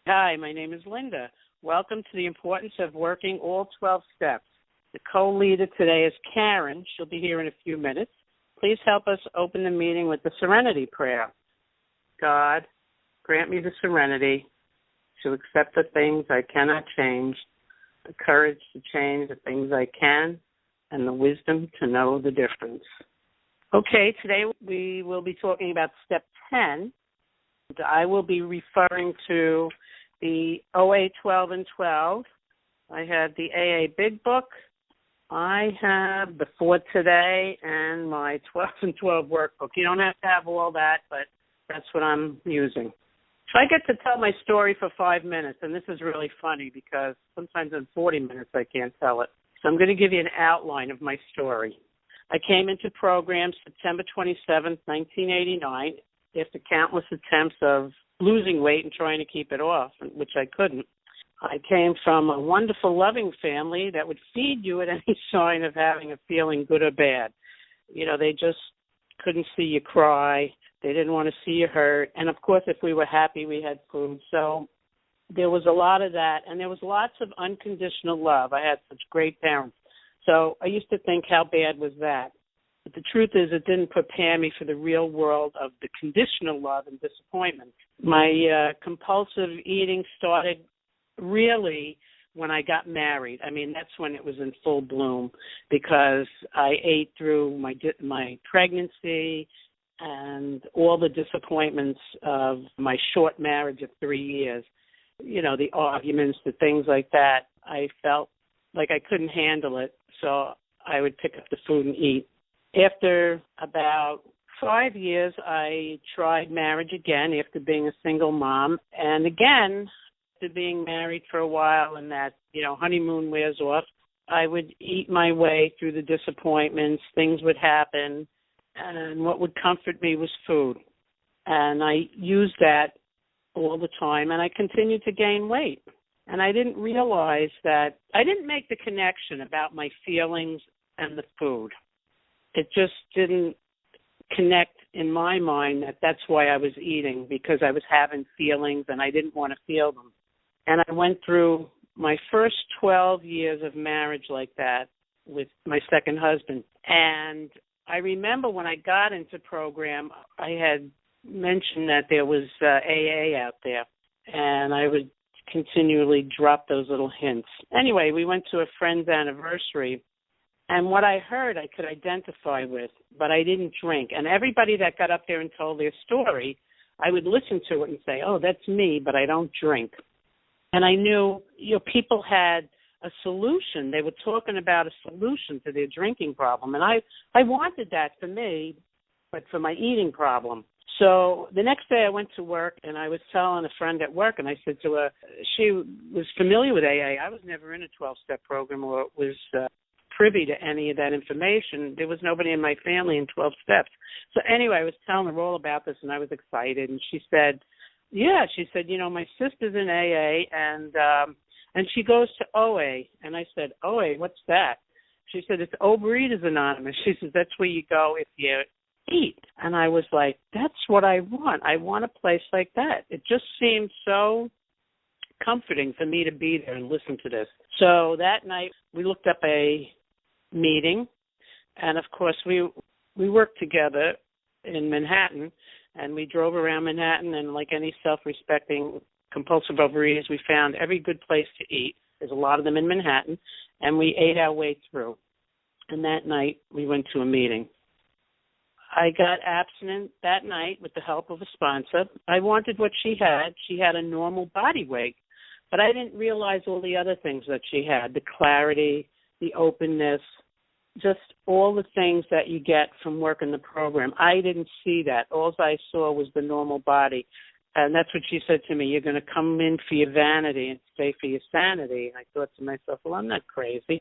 Hi, my name is Linda. Welcome to the importance of working all 12 steps. The co-leader today is Karen. She'll be here in a few minutes. Please help us open the meeting with the Serenity Prayer. God, grant me the serenity to accept the things I cannot change, the courage to change the things I can, and the wisdom to know the difference. Okay, today we will be talking about step 10. I will be referring to the OA 12 and 12. I have the AA Big Book. I have the For Today and my 12 and 12 workbook. You don't have to have all that, but that's what I'm using. So I get to tell my story for 5 minutes, and this is really funny because sometimes in 40 minutes I can't tell it. So I'm going to give you an outline of my story. I came into program September 27th, 1989, after countless attempts of losing weight and trying to keep it off, which I couldn't. I came from a wonderful, loving family that would feed you at any sign of having a feeling, good or bad. You know, they just couldn't see you cry. They didn't want to see you hurt. And, of course, if we were happy, we had food. So there was a lot of that, and there was lots of unconditional love. I had such great parents. So I used to think, how bad was that? But the truth is, it didn't prepare me for the real world of the conditional love and disappointment. My compulsive eating started really when I got married. I mean, that's when it was in full bloom because I ate through my pregnancy and all the disappointments of my short marriage of 3 years. You know, the arguments, the things like that. I felt like I couldn't handle it, so I would pick up the food and eat. After about 5 years, I tried marriage again after being a single mom. And again, after being married for a while and that, honeymoon wears off, I would eat my way through the disappointments. Things would happen. And what would comfort me was food. And I used that all the time. And I continued to gain weight. And I didn't realize that I didn't make the connection about my feelings and the food. It just didn't connect in my mind that that's why I was eating, because I was having feelings and I didn't want to feel them. And I went through my first 12 years of marriage like that with my second husband. And I remember when I got into program, I had mentioned that there was AA out there, and I would continually drop those little hints. Anyway, we went to a friend's anniversary, and what I heard I could identify with, but I didn't drink. And everybody that got up there and told their story, I would listen to it and say, oh, that's me, but I don't drink. And I knew, people had a solution. They were talking about a solution to their drinking problem. And I wanted that for me, but for my eating problem. So the next day I went to work, and I was telling a friend at work, and I said to her, she was familiar with AA. I was never in a 12-step program or was privy to any of that information. There was nobody in my family in 12 steps. So anyway, I was telling her all about this, and I was excited. And she said, my sister's in AA, and she goes to OA. And I said, OA, what's that? She said, it's Overeaters Anonymous. She says, that's where you go if you eat. And I was like, that's what I want. I want a place like that. It just seemed so comforting for me to be there and listen to this. So that night we looked up a meeting, and of course we worked together in Manhattan, and we drove around Manhattan, and like any self-respecting compulsive overeaters, we found every good place to eat. There's a lot of them in Manhattan, and we ate our way through. And that night we went to a meeting. I got abstinent that night with the help of a sponsor. I wanted what she had. She had a normal body weight, but I didn't realize all the other things that she had, the clarity, the openness, just all the things that you get from working the program. I didn't see that. All I saw was the normal body. And that's what she said to me, you're going to come in for your vanity and stay for your sanity. And I thought to myself, well, I'm not crazy.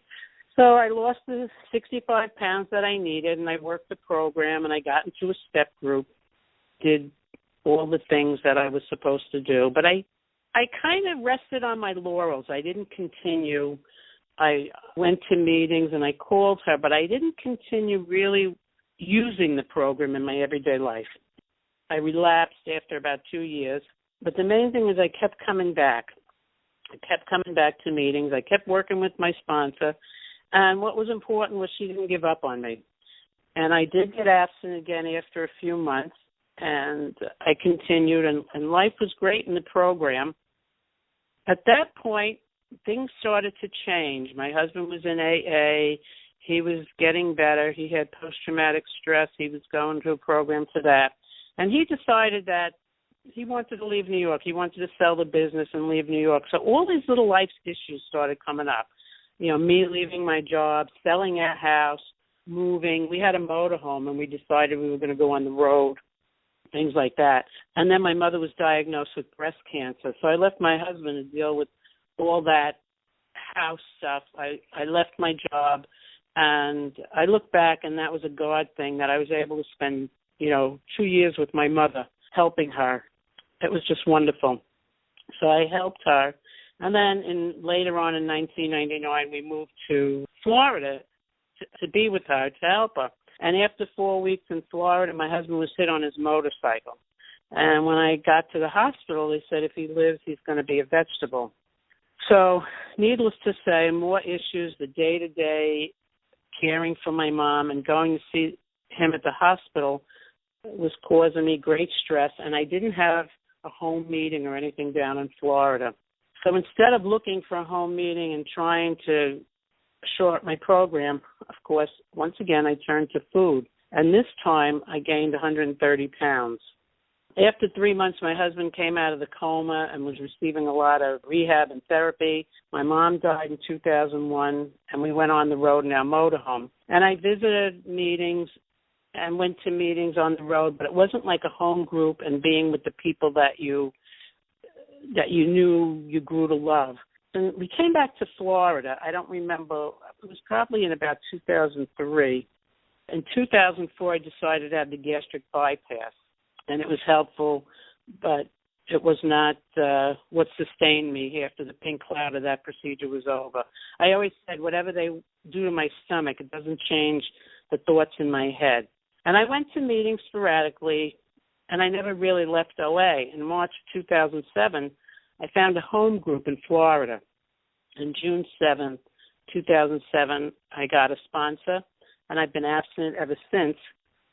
So I lost the 65 pounds that I needed, and I worked the program, and I got into a step group, did all the things that I was supposed to do. But I kind of rested on my laurels. I didn't continue. I went to meetings, and I called her, but I didn't continue really using the program in my everyday life. I relapsed after about 2 years. But the main thing is I kept coming back. I kept coming back to meetings. I kept working with my sponsor. And what was important was she didn't give up on me. And I did get abstinent again after a few months. And I continued, and life was great in the program. At that point, things started to change. My husband was in AA. He was getting better. He had post-traumatic stress. He was going to a program for that. And he decided that he wanted to leave New York. He wanted to sell the business and leave New York. So all these little life issues started coming up. You know, me leaving my job, selling our house, moving. We had a motorhome, and we decided we were going to go on the road, things like that. And then my mother was diagnosed with breast cancer. So I left my husband to deal with all that house stuff. I left my job, and I look back, and that was a God thing that I was able to spend, 2 years with my mother, helping her. It was just wonderful. So I helped her. And then later on in 1999, we moved to Florida to be with her, to help her. And after 4 weeks in Florida, my husband was hit on his motorcycle. And when I got to the hospital, they said if he lives, he's going to be a vegetable. So needless to say, more issues, the day-to-day caring for my mom and going to see him at the hospital was causing me great stress. And I didn't have a home meeting or anything down in Florida. So instead of looking for a home meeting and trying to short my program, of course, once again, I turned to food. And this time I gained 130 pounds. After 3 months, my husband came out of the coma and was receiving a lot of rehab and therapy. My mom died in 2001, and we went on the road in our motorhome. And I visited meetings and went to meetings on the road, but it wasn't like a home group and being with the people that you knew you grew to love. And we came back to Florida. I don't remember. It was probably in about 2003. In 2004, I decided to have the gastric bypass, and it was helpful, but it was not what sustained me after the pink cloud of that procedure was over. I always said, whatever they do to my stomach, it doesn't change the thoughts in my head. And I went to meetings sporadically, and I never really left OA. In March 2007, I found a home group in Florida. On June 7th, 2007, I got a sponsor, and I've been abstinent ever since,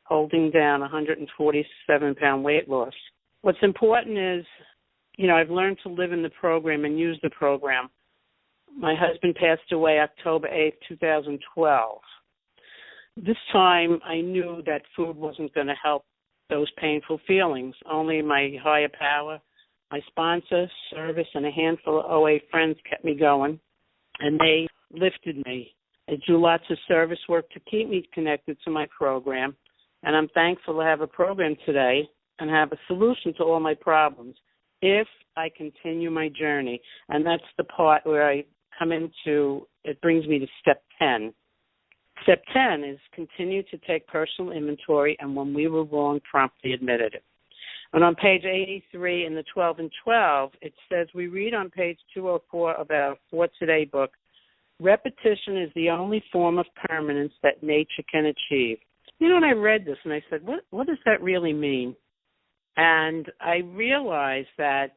holding down 147-pound weight loss. What's important is, I've learned to live in the program and use the program. My husband passed away October 8th, 2012. This time, I knew that food wasn't going to help those painful feelings. Only my higher power, my sponsor, service, and a handful of OA friends kept me going, and they lifted me. I do lots of service work to keep me connected to my program, and I'm thankful to have a program today and have a solution to all my problems if I continue my journey. And that's the part where I come into, it brings me to step 10. Step 10 is continue to take personal inventory, and when we were wrong, promptly admitted it. And on page 83 in the 12 and 12, it says, we read on page 204 of our For Today book, repetition is the only form of permanence that nature can achieve. And I read this and I said, what does that really mean? And I realized that,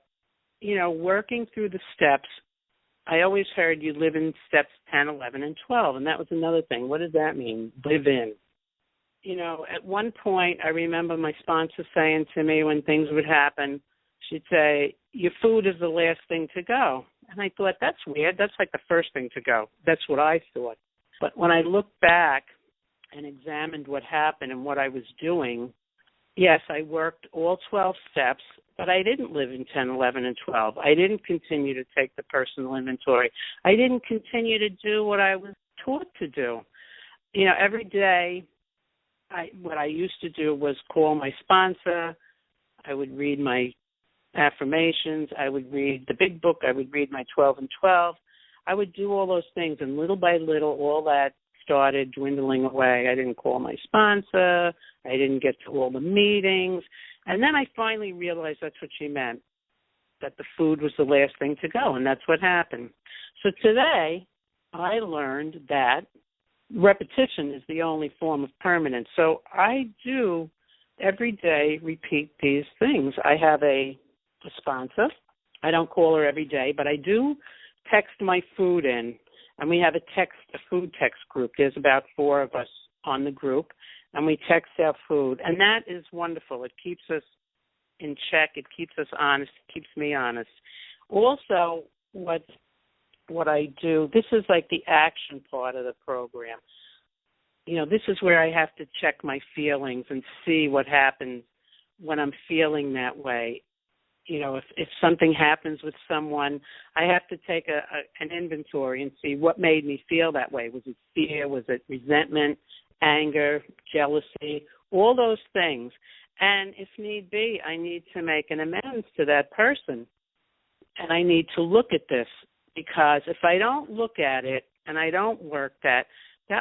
working through the steps, I always heard you live in steps 10, 11, and 12, and that was another thing. What does that mean, live in? At one point, I remember my sponsor saying to me when things would happen, she'd say, your food is the last thing to go. And I thought, that's weird. That's like the first thing to go. That's what I thought. But when I looked back and examined what happened and what I was doing, yes, I worked all 12 steps, but I didn't live in 10, 11, and 12. I didn't continue to take the personal inventory. I didn't continue to do what I was taught to do. Every day, what I used to do was call my sponsor. I would read my affirmations. I would read the big book. I would read my 12 and 12. I would do all those things, and little by little, all that started dwindling away. I didn't call my sponsor. I didn't get to all the meetings. And then I finally realized that's what she meant, that the food was the last thing to go, and that's what happened. So today, I learned that repetition is the only form of permanence. So I do every day repeat these things. I have a a sponsor. I don't call her every day, but I do text my food in, and we have a food text group. There's about 4 of us on the group, and we text our food, and that is wonderful. It keeps us in check. It keeps us honest. It keeps me honest. Also, what I do, this is like the action part of the program. This is where I have to check my feelings and see what happens when I'm feeling that way. If something happens with someone, I have to take an inventory and see what made me feel that way. Was it fear? Was it resentment, anger, jealousy, all those things? And if need be, I need to make an amends to that person. And I need to look at this, because if I don't look at it and I don't work that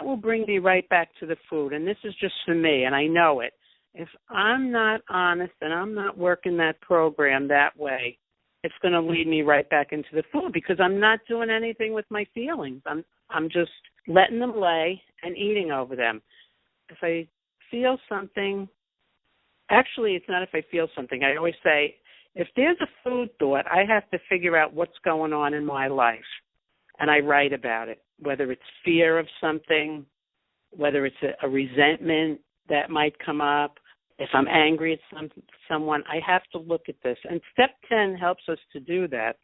will bring me right back to the food. And this is just for me, and I know it. If I'm not honest and I'm not working that program that way, it's going to lead me right back into the food, because I'm not doing anything with my feelings. I'm just letting them lay and eating over them. If I feel something, actually, it's not if I feel something. I always say, if there's a food thought, I have to figure out what's going on in my life, and I write about it, whether it's fear of something, whether it's a resentment that might come up. If I'm angry at someone, I have to look at this. And step 10 helps us to do that.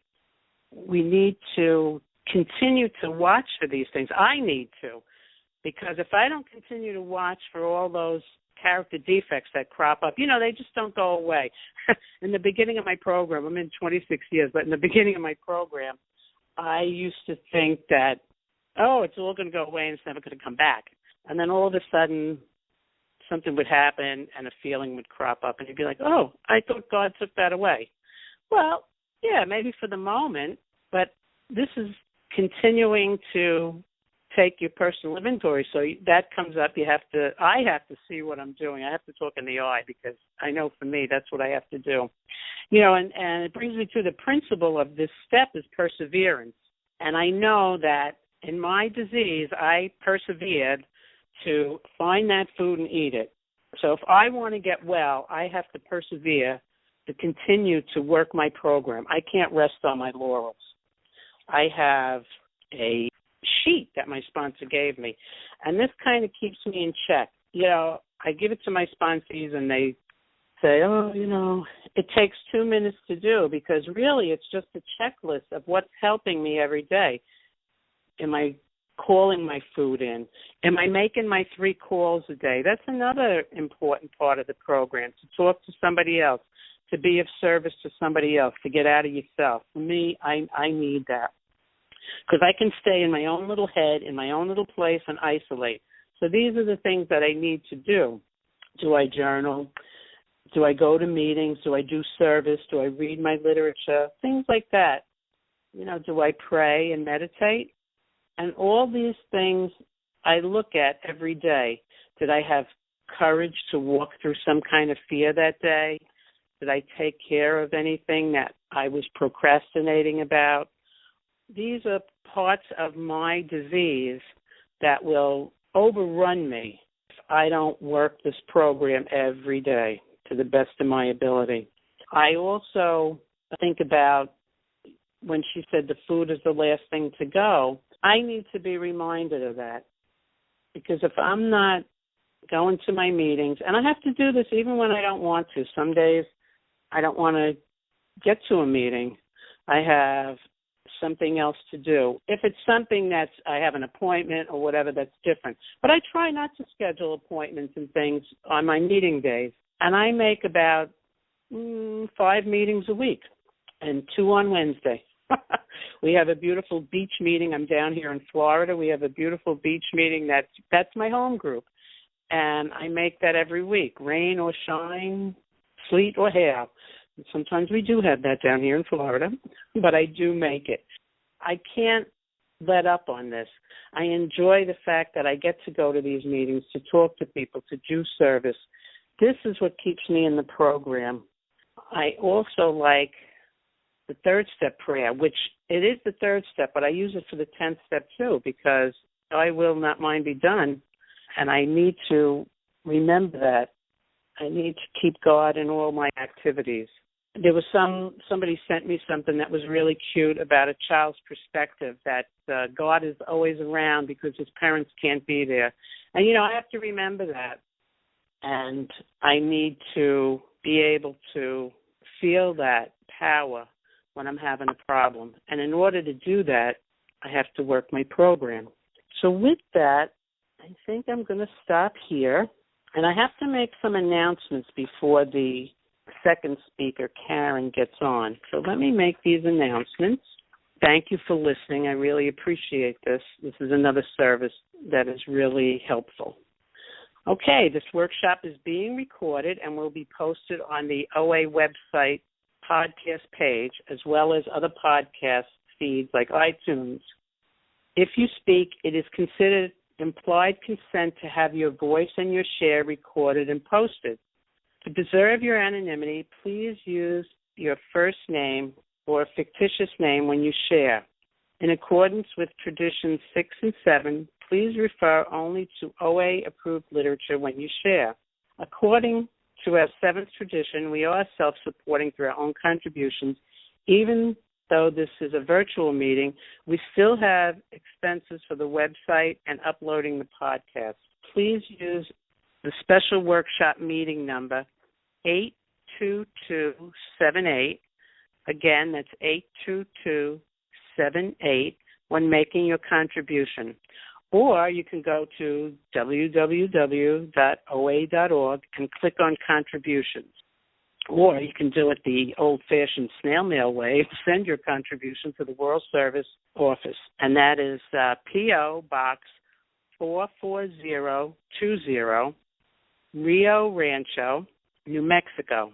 We need to continue to watch for these things. I need to, because if I don't continue to watch for all those character defects that crop up, they just don't go away. In the beginning of my program, I'm in 26 years, but in the beginning of my program, I used to think that, it's all going to go away and it's never going to come back. And then all of a sudden, something would happen and a feeling would crop up, and you'd be like, I thought God took that away. Well, yeah, maybe for the moment, but this is continuing to take your personal inventory. So that comes up. I have to see what I'm doing. I have to talk in the eye, because I know for me that's what I have to do. And it brings me to the principle of this step is perseverance. And I know that in my disease, I persevered to find that food and eat it. So if I want to get well, I have to persevere to continue to work my program. I can't rest on my laurels. I have a sheet that my sponsor gave me, and this kind of keeps me in check. I give it to my sponsees, and they say, it takes 2 minutes to do, because really it's just a checklist of what's helping me every day. Am I calling my food in? Am I making my 3 calls a day? That's another important part of the program, to talk to somebody else, to be of service to somebody else, to get out of yourself. For me, I need that, because I can stay in my own little head, in my own little place, and isolate. So these are the things that I need to do. Do I journal? Do I go to meetings? Do I do service? Do I read my literature? Things like that. Do I pray and meditate? And all these things I look at every day. Did I have courage to walk through some kind of fear that day? Did I take care of anything that I was procrastinating about? These are parts of my disease that will overrun me if I don't work this program every day to the best of my ability. I also think about when she said the food is the last thing to go. I need to be reminded of that, because if I'm not going to my meetings, and I have to do this even when I don't want to. Some days I don't want to get to a meeting. I have something else to do. If it's something that's, I have an appointment or whatever, that's different. But I try not to schedule appointments and things on my meeting days. And I make about 5 meetings a week and 2 on Wednesday. We have a beautiful beach meeting. I'm down here in Florida. We have a beautiful beach meeting. That's my home group. And I make that every week, rain or shine, sleet or hail. Sometimes we do have that down here in Florida, but I do make it. I can't let up on this. I enjoy the fact that I get to go to these meetings, to talk to people, to do service. This is what keeps me in the program. I also like the 3rd step prayer, which it is the 3rd step, but I use it for the 10th step too, because I will not mine be done. And I need to remember that. I need to keep God in all my activities. there was somebody sent me something that was really cute about a child's perspective, that God is always around because his parents can't be there. And, I have to remember that. And I need to be able to feel that power when I'm having a problem. And in order to do that, I have to work my program. So with that, I think I'm going to stop here. And I have to make some announcements before the second speaker, Karen, gets on. So let me make these announcements. Thank you for listening. I really appreciate this. This is another service that is really helpful. Okay, this workshop is being recorded and will be posted on the OA website podcast page, as well as other podcast feeds like iTunes. If you speak, it is considered implied consent to have your voice and your share recorded and posted. To preserve your anonymity, please use your first name or a fictitious name when you share. In accordance with Traditions 6 and 7, please refer only to OA-approved literature when you share. According to our 7th tradition, we are self-supporting through our own contributions. Even though this is a virtual meeting, we still have expenses for the website and uploading the podcast. Please use the special workshop meeting number 82278. Again, that's 82278 when making your contribution. Or you can go to www.oa.org and click on contributions. Or you can do it the old-fashioned snail mail way, send your contribution to the World Service Office. And that is P.O. Box 44020, Rio Rancho, New Mexico,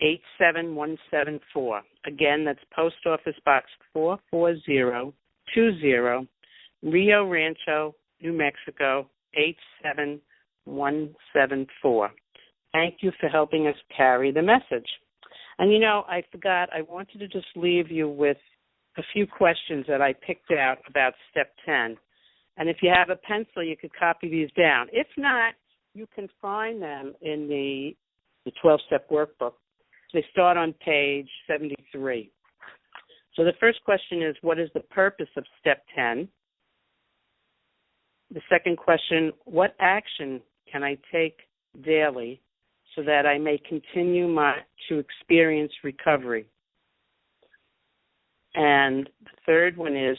87174. Again, that's Post Office Box 44020, Rio Rancho, New Mexico, 87174. Thank you for helping us carry the message. And, I forgot, I wanted to just leave you with a few questions that I picked out about Step 10. And if you have a pencil, you could copy these down. If not, you can find them in the 12-step workbook. They start on page 73. So the first question is, what is the purpose of Step 10? The second question, what action can I take daily so that I may continue to experience recovery? And the third one is,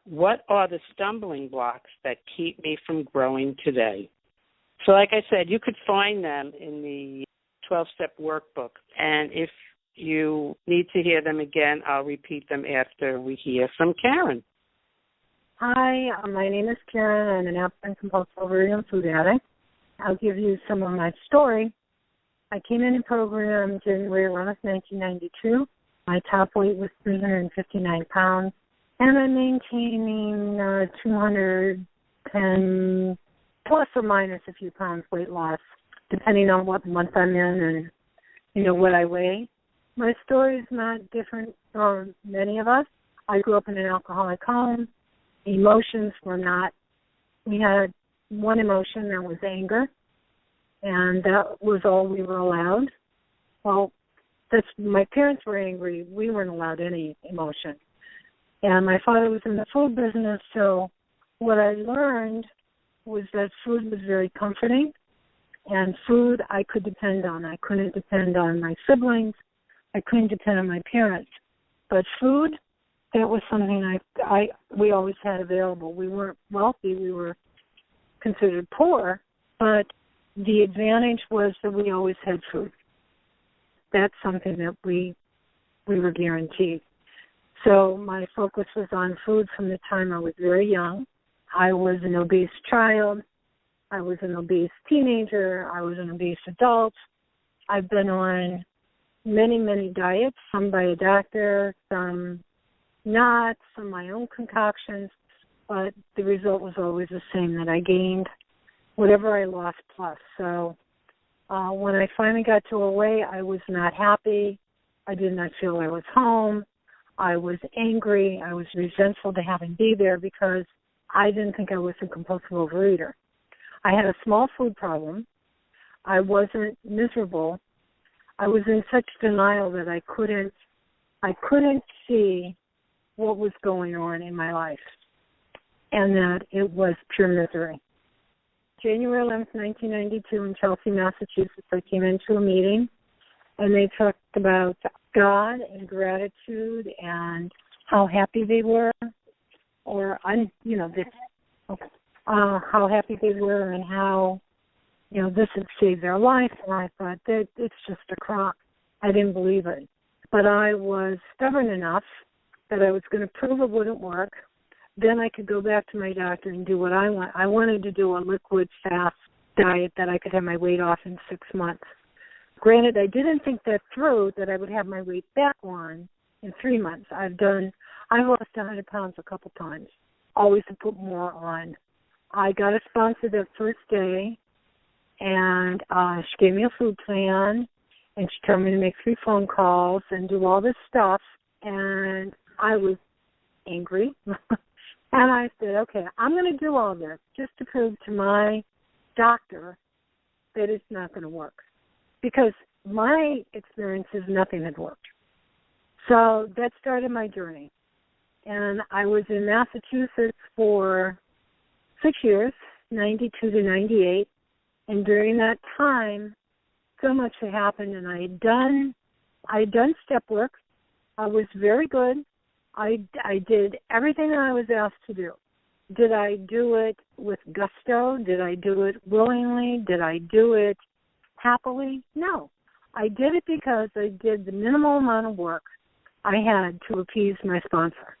what are the stumbling blocks that keep me from growing today? So like I said, you could find them in the 12-step workbook. And if you need to hear them again, I'll repeat them after we hear from Karen. Hi, my name is Karen. I'm an abstinent compulsive overeater and food addict. I'll give you some of my story. I came in the program January 11th, 1992. My top weight was 359 pounds, and I'm maintaining 210 plus or minus a few pounds weight loss, depending on what month I'm in and, what I weigh. My story is not different from many of us. I grew up in an alcoholic home. Emotions were not, we had one emotion, that was anger, and that was all we were allowed. Well, my parents were angry. We weren't allowed any emotion. And my father was in the food business, so what I learned was that food was very comforting, and food I could depend on. I couldn't depend on my siblings. I couldn't depend on my parents. But food, that was something we always had available. We weren't wealthy. We were considered poor, but the advantage was that we always had food. That's something that we were guaranteed. So my focus was on food from the time I was very young. I was an obese child. I was an obese teenager. I was an obese adult. I've been on many, many diets, some by a doctor, some not, some my own concoctions, but the result was always the same, that I gained whatever I lost plus. So when I finally got to OA, I was not happy. I did not feel I was home. I was angry. I was resentful to having be there because I didn't think I was a compulsive overeater. I had a small food problem. I wasn't miserable. I was in such denial that I couldn't see what was going on in my life, and that it was pure misery. January 11th, 1992, in Chelsea, Massachusetts, I came into a meeting, and they talked about God and gratitude and how happy they were, how happy they were and how, this had saved their life. And I thought, that it's just a crock. I didn't believe it. But I was stubborn enough that I was going to prove it wouldn't work. Then I could go back to my doctor and do what I want. I wanted to do a liquid fast diet that I could have my weight off in 6 months. Granted, I didn't think that through, that I would have my weight back on in 3 months. I've lost 100 pounds a couple times, always to put more on. I got a sponsor that first day, and she gave me a food plan, and she told me to make 3 phone calls and do all this stuff, and I was angry. And I said, okay, I'm going to do all this just to prove to my doctor that it's not going to work. Because my experience is nothing had worked. So that started my journey. And I was in Massachusetts for 6 years, 92 to 98. And during that time, so much had happened, and I had done step work. I was very good. I did everything that I was asked to do. Did I do it with gusto? Did I do it willingly? Did I do it happily? No. I did it because I did the minimal amount of work I had to appease my sponsor.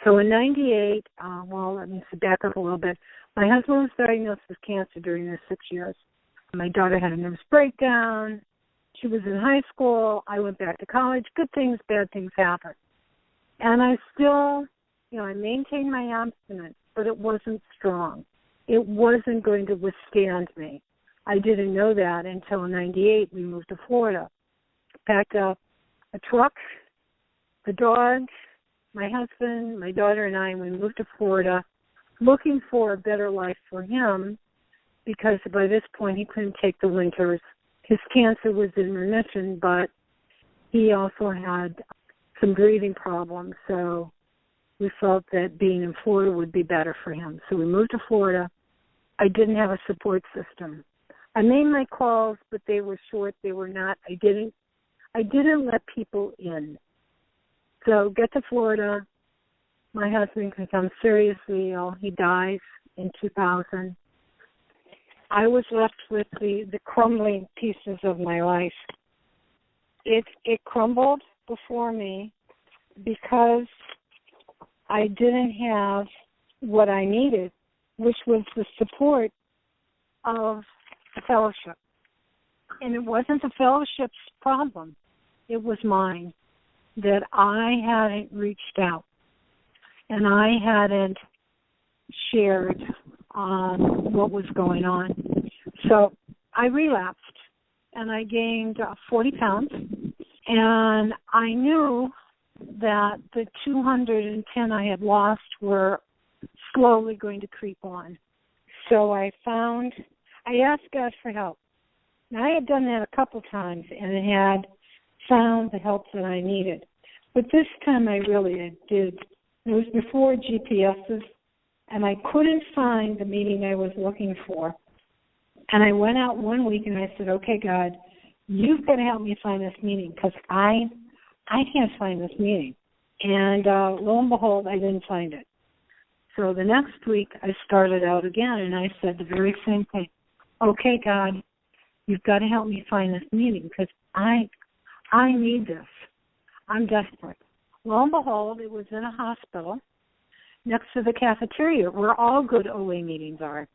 So in 98, let me back up a little bit. My husband was diagnosed with cancer during the 6 years. My daughter had a nervous breakdown. She was in high school. I went back to college. Good things, bad things happen. And I still, I maintained my abstinence, but it wasn't strong. It wasn't going to withstand me. I didn't know that until in 98 we moved to Florida. Packed up a truck, the dog, my husband, my daughter, and I, and we moved to Florida looking for a better life for him because by this point he couldn't take the winters. His cancer was in remission, but he also had some breathing problems, so we felt that being in Florida would be better for him. So we moved to Florida. I didn't have a support system. I made my calls, but they were short. They were not. I didn't let people in. So get to Florida. My husband becomes seriously ill. He dies in 2000. I was left with the crumbling pieces of my life. It crumbled before me because I didn't have what I needed, which was the support of the fellowship. And it wasn't the fellowship's problem. It was mine, that I hadn't reached out and I hadn't shared what was going on. So I relapsed and I gained 40 pounds. And I knew that the 210 I had lost were slowly going to creep on. So I asked God for help. Now, I had done that a couple times and had found the help that I needed. But this time I really did. It was before GPSs, and I couldn't find the meeting I was looking for. And I went out one week and I said, okay, God, you've got to help me find this meeting because I can't find this meeting. And lo and behold, I didn't find it. So the next week I started out again and I said the very same thing. Okay, God, you've got to help me find this meeting because I need this. I'm desperate. Lo and behold, it was in a hospital next to the cafeteria where all good OA meetings are.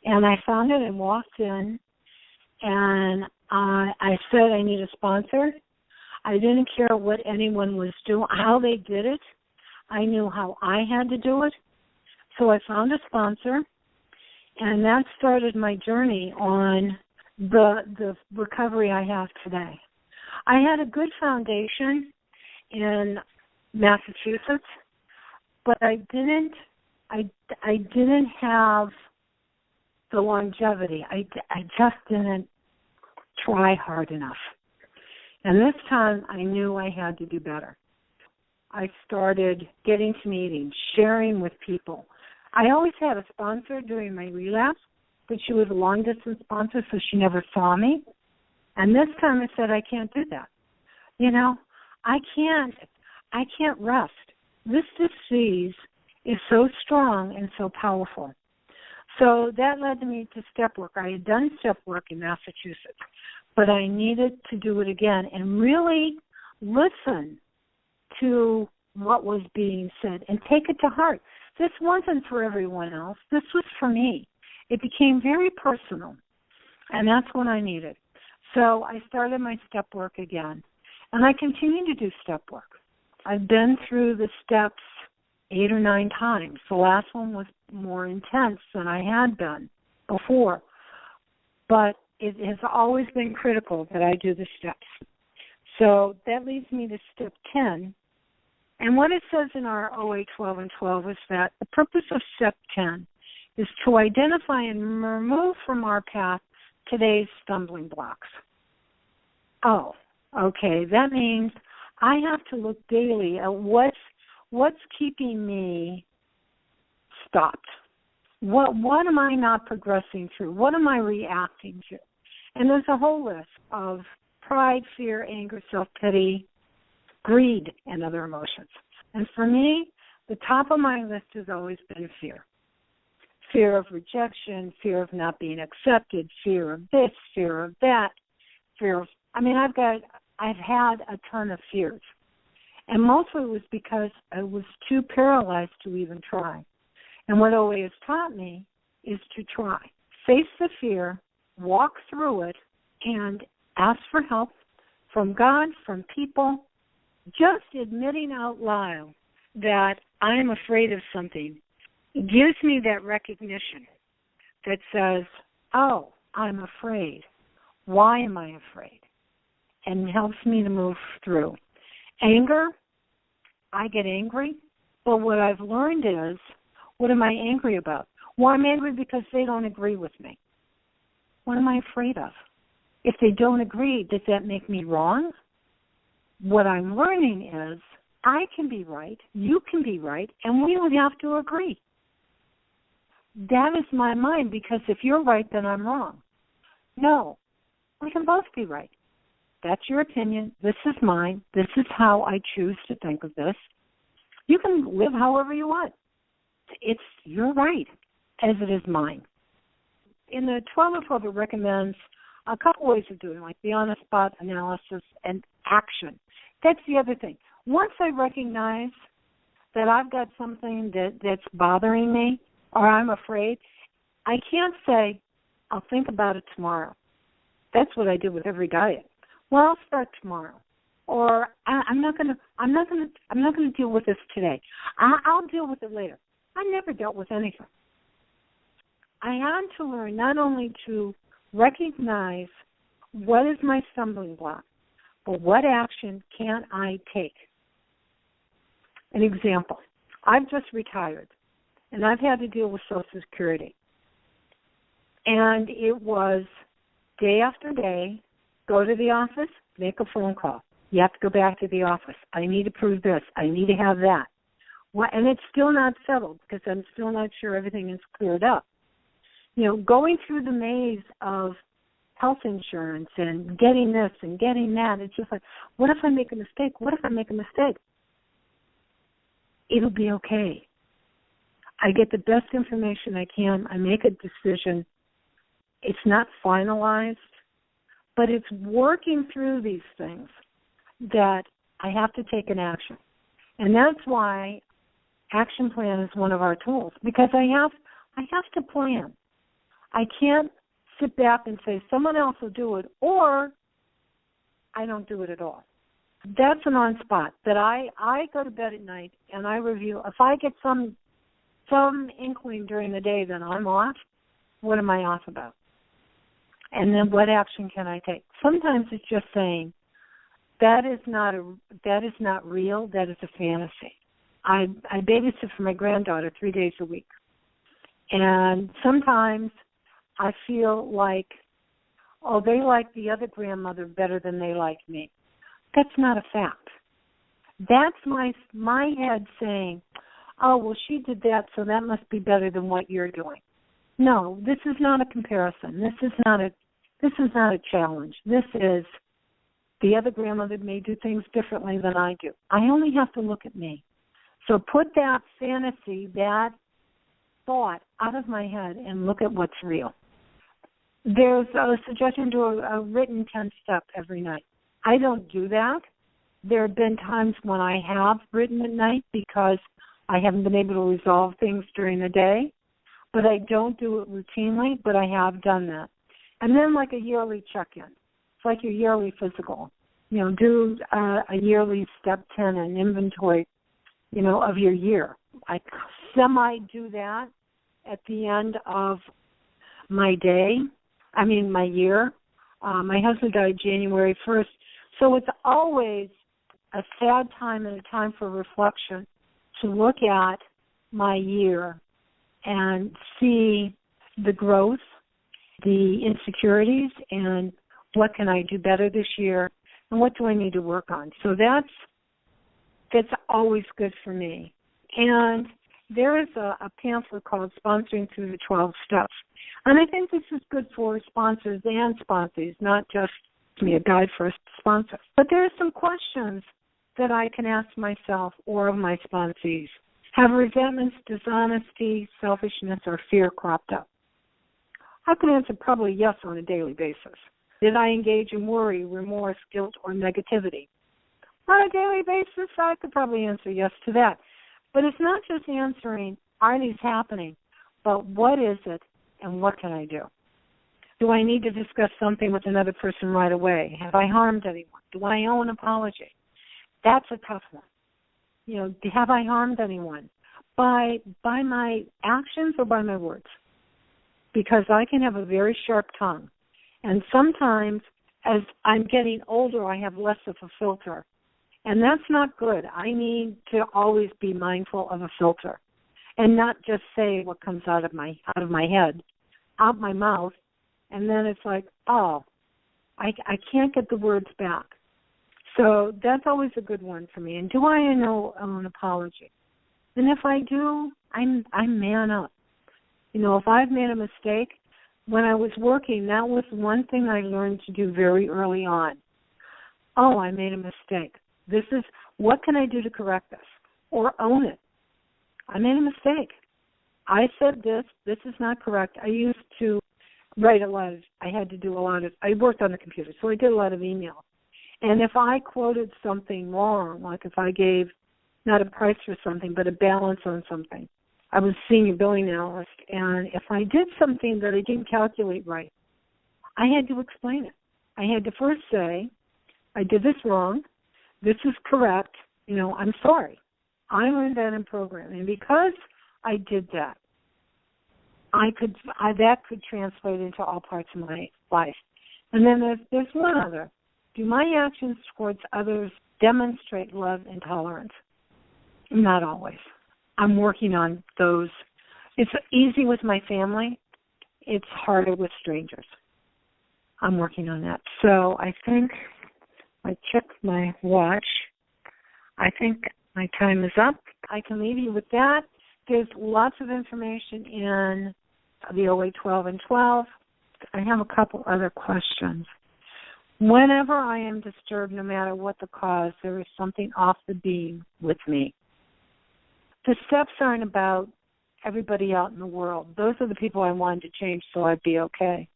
And I found it and walked in, and I said I need a sponsor. I didn't care what anyone was doing, how they did it. I knew how I had to do it. So I found a sponsor, and that started my journey on the recovery I have today. I had a good foundation in Massachusetts, but I didn't have the longevity. I just didn't try hard enough. And this time I knew I had to do better. I started getting to meetings, sharing with people. I always had a sponsor during my relapse, but she was a long-distance sponsor, so she never saw me. And this time I said, I can't do that. I can't rest. This disease is so strong and so powerful. So that led me to step work. I had done step work in Massachusetts, but I needed to do it again and really listen to what was being said and take it to heart. This wasn't for everyone else. This was for me. It became very personal, and that's what I needed. So I started my step work again, and I continue to do step work. I've been through the steps 8 or 9 times. The last one was more intense than I had been before, but it has always been critical that I do the steps. So that leads me to step 10. And what it says in our OA 12 and 12 is that the purpose of step 10 is to identify and remove from our path today's stumbling blocks. Oh, okay. That means I have to look daily at what's keeping me stopped. What am I not progressing through? What am I reacting to? And there's a whole list of pride, fear, anger, self-pity, greed, and other emotions. And for me, the top of my list has always been fear. Fear of rejection, fear of not being accepted, fear of this, fear of that, I've had a ton of fears. And mostly it was because I was too paralyzed to even try. And what OA has taught me is to try. Face the fear, walk through it, and ask for help from God, from people. Just admitting out loud that I'm afraid of something gives me that recognition that says, oh, I'm afraid. Why am I afraid? And helps me to move through. Anger, I get angry, but what I've learned is, what am I angry about? Well, I'm angry because they don't agree with me. What am I afraid of? If they don't agree, does that make me wrong? What I'm learning is I can be right, you can be right, and we would have to agree. That is my mind, because if you're right, then I'm wrong. No, we can both be right. That's your opinion. This is mine. This is how I choose to think of this. You can live however you want. You're right, as it is mine. In the 12 and 12, it recommends a couple ways of doing it, like the on-the-spot analysis and action. That's the other thing. Once I recognize that I've got something that's bothering me or I'm afraid, I can't say, I'll think about it tomorrow. That's what I do with every diet. Well, I'll start tomorrow. Or I'm not going to deal with this today. I'll deal with it later. I never dealt with anything. I had to learn not only to recognize what is my stumbling block, but what action can I take? An example, I've just retired, and I've had to deal with Social Security. And it was day after day, go to the office, make a phone call. You have to go back to the office. I need to prove this. I need to have that. And it's still not settled because I'm still not sure everything is cleared up. Going through the maze of health insurance and getting this and getting that, it's just like, what if I make a mistake? What if I make a mistake? It'll be okay. I get the best information I can. I make a decision. It's not finalized, but it's working through these things that I have to take an action. And that's why action plan is one of our tools, because I have to plan. I can't sit back and say someone else will do it, or I don't do it at all. That's an on-spot that I go to bed at night and I review. If I get some inkling during the day that I'm off, what am I off about? And then what action can I take? Sometimes it's just saying, that is not real, that is a fantasy. I babysit for my granddaughter 3 days a week. And sometimes I feel like, they like the other grandmother better than they like me. That's not a fact. That's my head saying, oh, well, she did that, so that must be better than what you're doing. No, this is not a comparison. This is not a challenge. This is the other grandmother may do things differently than I do. I only have to look at me. So put that fantasy, that thought out of my head and look at what's real. There's a suggestion to a written 10-step every night. I don't do that. There have been times when I have written at night because I haven't been able to resolve things during the day, but I don't do it routinely, but I have done that. And then like a yearly check-in. It's like your yearly physical. Do a yearly step 10, an inventory, of your year. I semi-do that at the end of my year. My husband died January 1st, so it's always a sad time and a time for reflection to look at my year and see the growth, the insecurities, and what can I do better this year, and what do I need to work on. So that's always good for me. And there is a pamphlet called Sponsoring Through the 12 Steps. And I think this is good for sponsors and sponsees, not just a guide for a sponsor. But there are some questions that I can ask myself or of my sponsees. Have resentments, dishonesty, selfishness, or fear cropped up? I can answer probably yes on a daily basis. Did I engage in worry, remorse, guilt, or negativity? On a daily basis, I could probably answer yes to that. But it's not just answering, are these happening, but what is it and what can I do? Do I need to discuss something with another person right away? Have I harmed anyone? Do I owe an apology? That's a tough one. Have I harmed anyone? By my actions or by my words? Because I can have a very sharp tongue. And sometimes as I'm getting older, I have less of a filter. And that's not good. I need to always be mindful of a filter and not just say what comes out of my head, out my mouth, and then it's like, oh, I can't get the words back. So that's always a good one for me. And do I owe an apology? And if I do, I'm man up. If I've made a mistake, when I was working, that was one thing I learned to do very early on. Oh, I made a mistake. This is, what can I do to correct this? Or own it. I made a mistake. I said this is not correct. I used to write I worked on the computer, so I did a lot of email. And if I quoted something wrong, like if I gave not a price for something, but a balance on something, I was senior billing analyst, and if I did something that I didn't calculate right, I had to explain it. I had to first say, I did this wrong. This is correct. I'm sorry. I learned that in programming. And because I did that, that could translate into all parts of my life. And then there's one other. Do my actions towards others demonstrate love and tolerance? Not always. I'm working on those. It's easy with my family. It's harder with strangers. I'm working on that. So I think I checked my watch. I think my time is up. I can leave you with that. There's lots of information in the OA 12 and 12. I have a couple other questions. Whenever I am disturbed, no matter what the cause, there is something off the beam with me. The steps aren't about everybody out in the world. Those are the people I wanted to change so I'd be okay.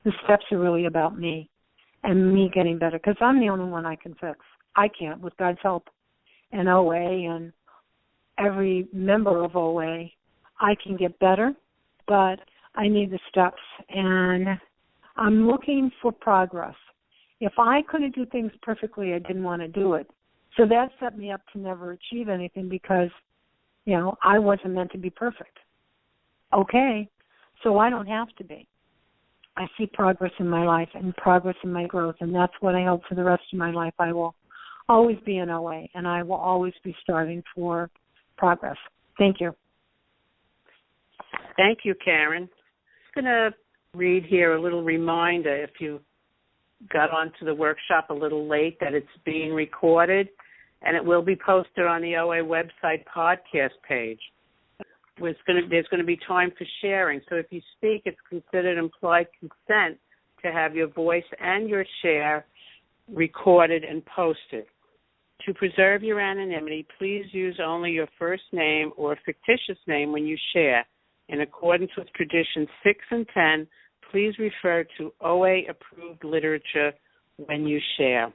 The steps are really about me and me getting better, because I'm the only one I can fix. I can't, with God's help, and OA and every member of OA. I can get better, but I need the steps, and I'm looking for progress. If I couldn't do things perfectly, I didn't want to do it. So that set me up to never achieve anything because, I wasn't meant to be perfect. Okay, so I don't have to be. I see progress in my life and progress in my growth, and that's what I hope for the rest of my life. I will always be in OA, and I will always be striving for progress. Thank you. Thank you, Karen. I'm going to read here a little reminder. If you got onto the workshop a little late that it's being recorded, and it will be posted on the OA website podcast page. There's going to be time for sharing. So if you speak, it's considered implied consent to have your voice and your share recorded and posted. To preserve your anonymity, please use only your first name or fictitious name when you share. In accordance with traditions 6 and 10, please refer to OA-approved literature when you share.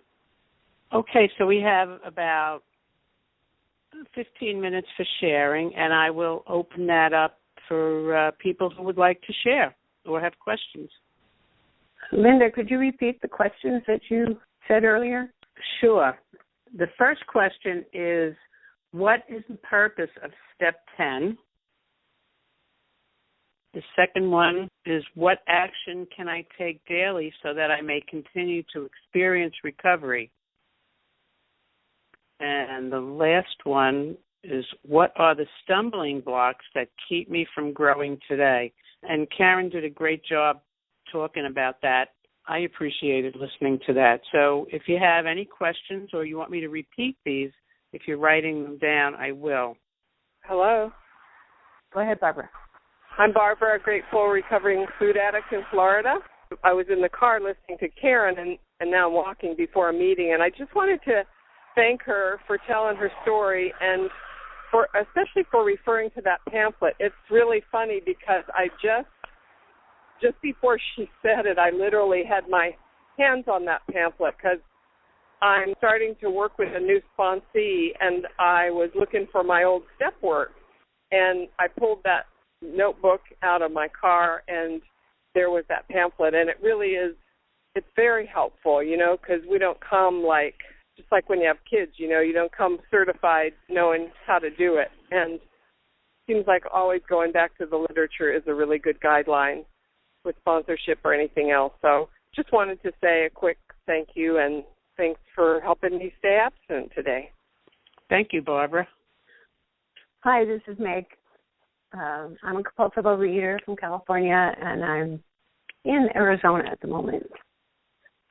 Okay, so we have about 15 minutes for sharing, and I will open that up for people who would like to share or have questions. Linda, could you repeat the questions that you said earlier? Sure. The first question is, what is the purpose of Step 10? The second one is, what action can I take daily so that I may continue to experience recovery? And the last one is, what are the stumbling blocks that keep me from growing today? And Karen did a great job talking about that. I appreciated listening to that. So if you have any questions or you want me to repeat these, if you're writing them down, I will. Hello. Go ahead, Barbara. I'm Barbara, a grateful recovering food addict in Florida. I was in the car listening to Karen, and now I'm walking before a meeting, and I just wanted to thank her for telling her story and especially for referring to that pamphlet. It's really funny because I just before she said it, I literally had my hands on that pamphlet because I'm starting to work with a new sponsee, and I was looking for my old step work, and I pulled that notebook out of my car, and there was that pamphlet, and it really is, it's very helpful, because we don't come just like when you have kids, you don't come certified knowing how to do it, and it seems like always going back to the literature is a really good guideline with sponsorship or anything else. So just wanted to say a quick thank you, and thanks for helping me stay abstinent today. Thank you, Barbara. Hi, this is Meg. I'm a compulsive overeater from California, and I'm in Arizona at the moment.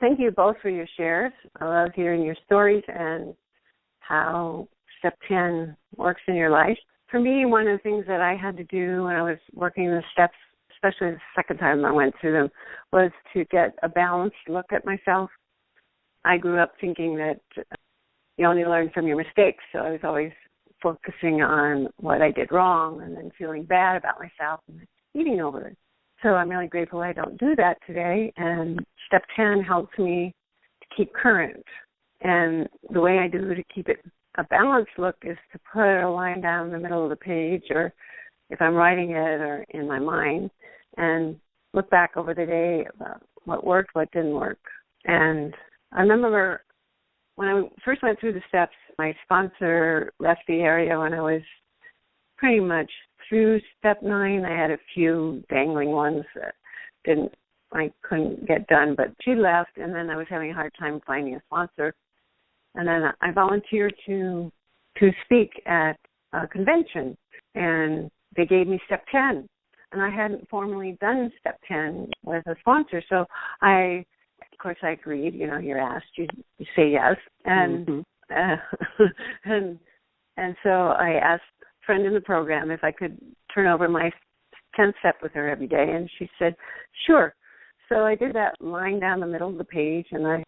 Thank you both for your shares. I love hearing your stories and how Step 10 works in your life. For me, one of the things that I had to do when I was working the steps, especially the second time I went through them, was to get a balanced look at myself. I grew up thinking that you only learn from your mistakes, so I was always focusing on what I did wrong and then feeling bad about myself and eating over it. So I'm really grateful I don't do that today, and Step 10 helps me to keep current. And the way I do to keep it a balanced look is to put a line down the middle of the page, or if I'm writing it or in my mind, and look back over the day about what worked, what didn't work. And I remember when I first went through the steps, my sponsor left the area when I was pretty much through Step 9. I had a few dangling ones that I couldn't get done, but she left, and then I was having a hard time finding a sponsor. And then I volunteered to speak at a convention, and they gave me Step 10. And I hadn't formally done Step 10 with a sponsor, so of course, I agreed. You're asked, you say yes, and and so I asked a friend in the program if I could turn over my 10th step with her every day, and she said, sure. So I did that line down the middle of the page, and I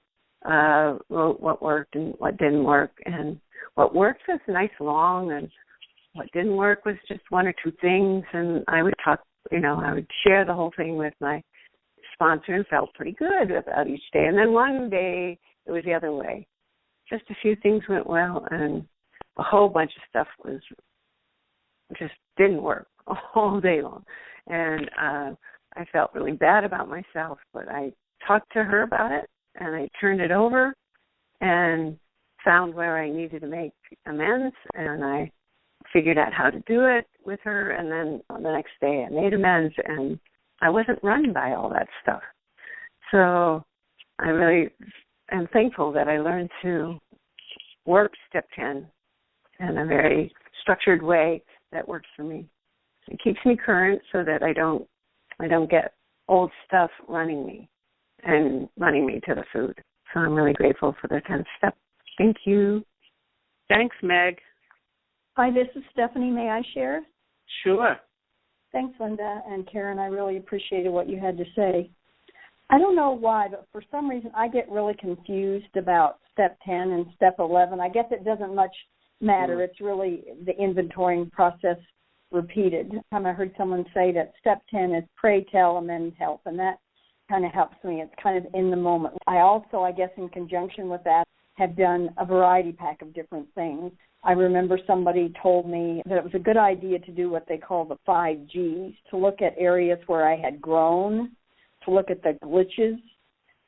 wrote what worked and what didn't work. And what worked was nice long, and what didn't work was just one or two things. And I would talk, I would share the whole thing with my sponsor and felt pretty good about each day. And then one day it was the other way. Just a few things went well, and a whole bunch of stuff just didn't work all day long. And I felt really bad about myself, but I talked to her about it, and I turned it over and found where I needed to make amends, and I figured out how to do it with her, and then on the next day I made amends, and I wasn't run by all that stuff. So I really am thankful that I learned to work Step 10 in a very structured way that works for me. It keeps me current so that I don't get old stuff running me. and running me to the food. So I'm really grateful for the 10th step. Thank you. Thanks, Meg. Hi, this is Stephanie. May I share? Sure. Thanks, Linda and Karen. I really appreciated what you had to say. I don't know why, but for some reason I get really confused about step 10 and step 11. I guess it doesn't much matter. It's really the inventorying process repeated. Time I heard someone say that step 10 is pray, tell, amend, help, and that kind of helps me. It's kind of in the moment. I also, I guess in conjunction with that, have done a variety pack of different things. I remember somebody told me that it was a good idea to do what they call the 5 Gs, to look at areas where I had grown, to look at the glitches,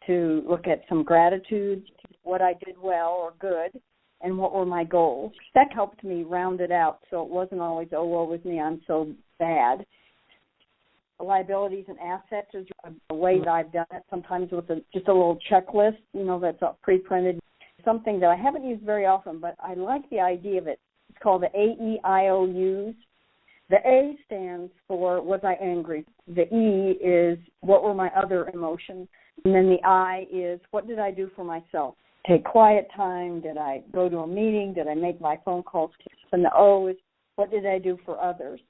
to look at some gratitude, what I did well or good, and what were my goals. That helped me round it out so it wasn't always, oh, woe with me, I'm so bad. Liabilities and assets is a way that I've done it, sometimes with just a little checklist, that's pre-printed. Something that I haven't used very often, but I like the idea of it. It's called the AEIOUs. The A stands for, was I angry? The E is, what were my other emotions? And then the I is, what did I do for myself? Take quiet time. Did I go to a meeting? Did I make my phone calls? And the O is, what did I do for others?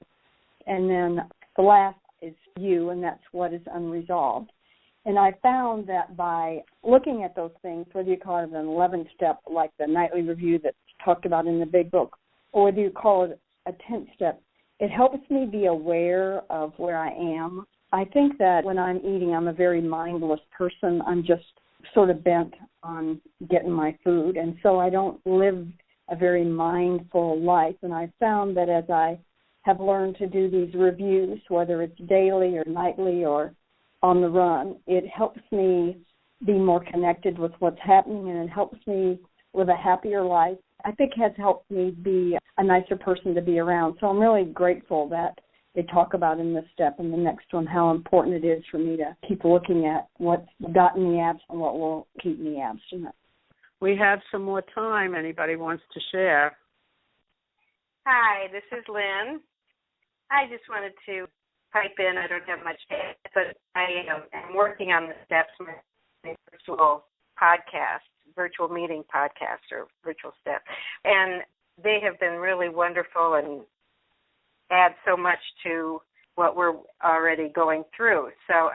And then the last is you, and that's what is unresolved. And I found that by looking at those things, whether you call it an 11th step, like the nightly review that's talked about in the big book, or whether you call it a 10th step, it helps me be aware of where I am. I think that when I'm eating, I'm a very mindless person. I'm just sort of bent on getting my food, and so I don't live a very mindful life. And I found that as I have learned to do these reviews, whether it's daily or nightly or on the run, it helps me be more connected with what's happening, and it helps me live a happier life. I think it has helped me be a nicer person to be around. So I'm really grateful that they talk about in this step and the next one how important it is for me to keep looking at what's gotten me abstinent and what will keep me abstinent. We have some more time. Anybody wants to share? Hi, this is Lynn. I just wanted to pipe in. I don't have much to add, but I am working on the steps, my virtual podcast, virtual meeting podcast or virtual step. And they have been really wonderful and add so much to what we're already going through. So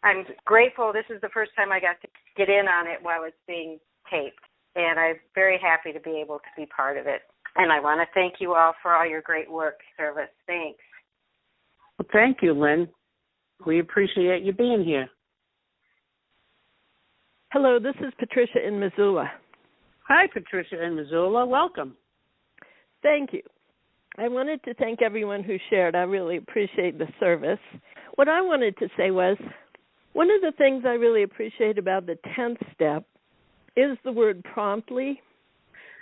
I'm grateful. This is the first time I got to get in on it while it's being taped. And I'm very happy to be able to be part of it. And I want to thank you all for all your great work, service. Thanks. Well, thank you, Lynn. We appreciate you being here. Hello, this is Patricia in Missoula. Hi, Patricia in Missoula. Welcome. Thank you. I wanted to thank everyone who shared. I really appreciate the service. What I wanted to say was, one of the things I really appreciate about the 10th step is the word promptly.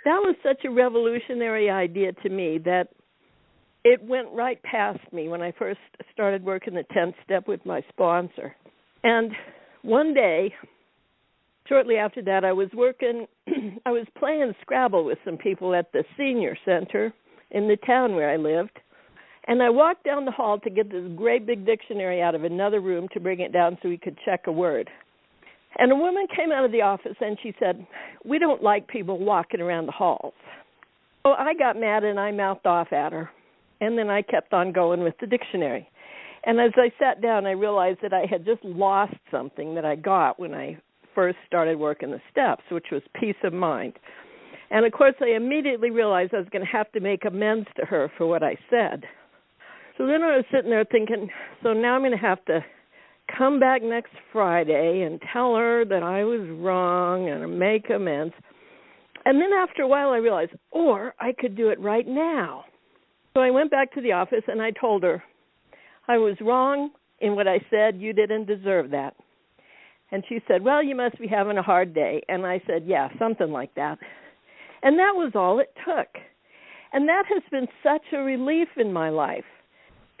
That was such a revolutionary idea to me that it went right past me when I first started working the 10th step with my sponsor. And one day, shortly after that, I was playing Scrabble with some people at the senior center in the town where I lived. And I walked down the hall to get this great big dictionary out of another room to bring it down so we could check a word. And a woman came out of the office and she said, "We don't like people walking around the halls." So I got mad and I mouthed off at her. And then I kept on going with the dictionary. And as I sat down, I realized that I had just lost something that I got when I first started working the steps, which was peace of mind. And, of course, I immediately realized I was going to have to make amends to her for what I said. So then I was sitting there thinking, so now I'm going to have to come back next Friday and tell her that I was wrong and make amends. And then after a while I realized, or I could do it right now. So I went back to the office and I told her, I was wrong in what I said. You didn't deserve that. And she said, well, you must be having a hard day. And I said, yeah, something like that. And that was all it took. And that has been such a relief in my life,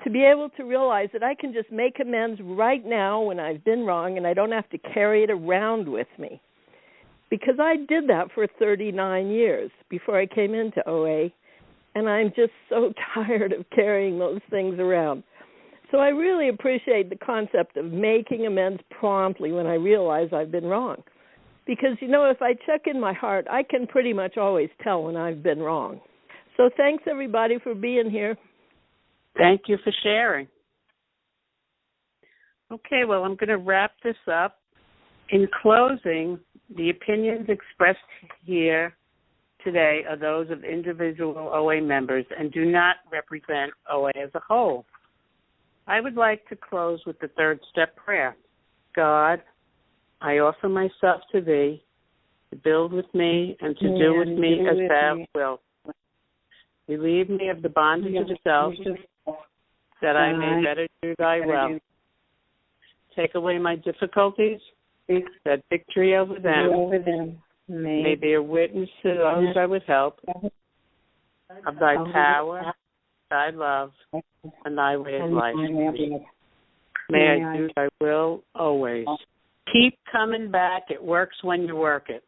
to be able to realize that I can just make amends right now when I've been wrong and I don't have to carry it around with me. Because I did that for 39 years before I came into OA, and I'm just so tired of carrying those things around. So I really appreciate the concept of making amends promptly when I realize I've been wrong. Because, if I check in my heart, I can pretty much always tell when I've been wrong. So thanks, everybody, for being here. Thank you for sharing. Okay, well, I'm going to wrap this up. In closing, the opinions expressed here today are those of individual OA members and do not represent OA as a whole. I would like to close with the third step prayer. God, I offer myself to Thee to build with me and to do with me as Thou wilt. Relieve me of the bondage of self, that I may better do Thy will. Take away my difficulties, that victory over them may be a witness to those I would help of Thy power, Thy love, and Thy way of life. May I do Thy will always. Keep coming back. It works when you work it.